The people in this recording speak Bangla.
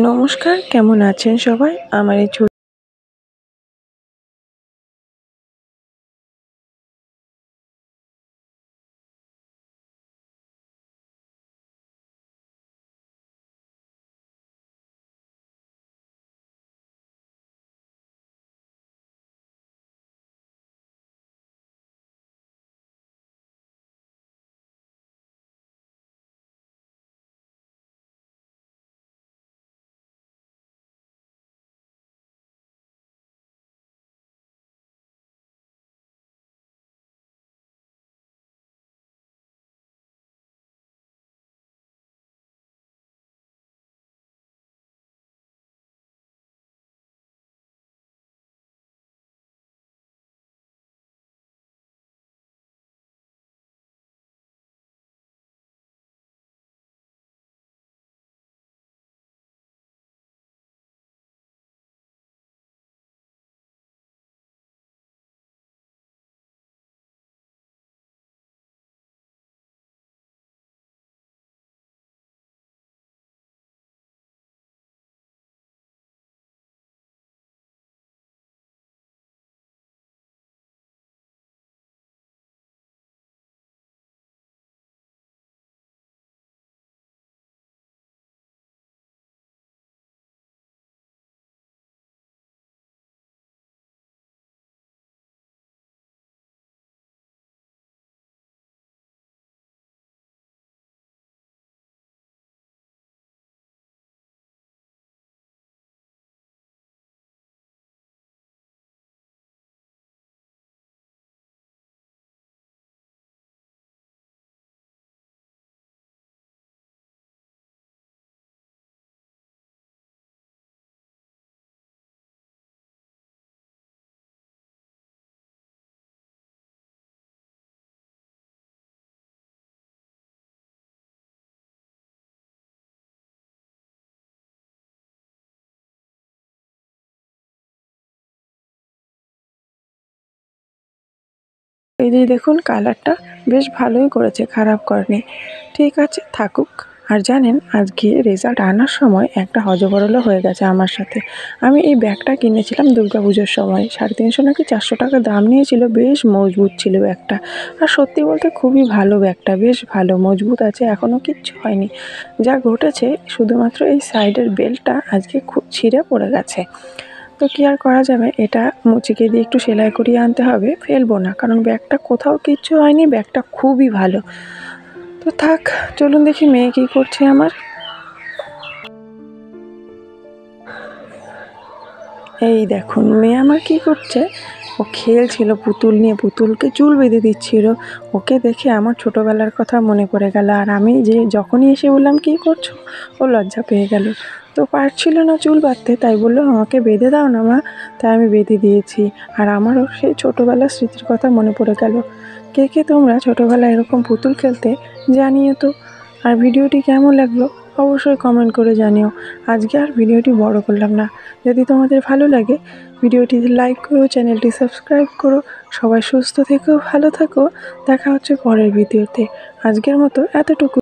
নমস্কার, কেমন আছেন সবাই? আমার এই এই যে দেখুন কালারটা বেশ ভালোই করেছে, খারাপ করেনি। ঠিক আছে, থাকুক। আর জানেন, আজকে রেজাল্ট আনার সময় একটা হযবরল হয়ে গেছে আমার সাথে। আমি এই ব্যাগটা কিনেছিলাম দুর্গাপুজোর সময়, 350 নাকি 400 টাকা দাম নিয়েছিল। বেশ মজবুত ছিল ব্যাগটা। আর সত্যি বলতে খুবই ভালো ব্যাগটা, বেশ ভালো মজবুত আছে, এখনও কিচ্ছু হয়নি। যা ঘটেছে শুধুমাত্র এই সাইডের বেল্টটা আজকে খুব ছিঁড়ে পড়ে গেছে। তো কী আর করা যাবে, এটা মুচিকে দিয়ে একটু সেলাই করিয়ে আনতে হবে, ফেলবো না, কারণ ব্যাগটা কোথাও কিচ্ছু হয়নি, ব্যাগটা খুবই ভালো। তো থাক, চলুন দেখি মেয়ে কী করছে আমার। এই দেখুন মেয়ে আমার কী করছে, ও খেলছিল পুতুল নিয়ে, পুতুলকে চুল বেঁধে দিচ্ছিল। ওকে দেখে আমার ছোটোবেলার কথা মনে পড়ে গেল। আর আমি যে যখনই এসে বললাম কী করছো, ও লজ্জা পেয়ে গেল। তো পারছিল না চুল বাঁধতে, তাই বললো আমাকে বেঁধে দাও না মা। তাই আমি বেঁধে দিয়েছি। আর আমারও সেই ছোটোবেলার স্মৃতির কথা মনে পড়ে গেল। কে কে তোমরা ছোটোবেলায় এরকম পুতুল খেলতে জানিও তো। আর ভিডিওটি কেমন লাগলো অবশ্যই কমেন্ট করে জানিও। আজকে আর ভিডিওটি বড় করলাম না। যদি তোমাদের ভালো লাগে ভিডিওটিতে লাইক করো, চ্যানেলটি সাবস্ক্রাইব করো। সবাই সুস্থ থেকো, ভালো থাকো। দেখা হচ্ছে পরের ভিডিওতে। আজকের মতো এতটুকু।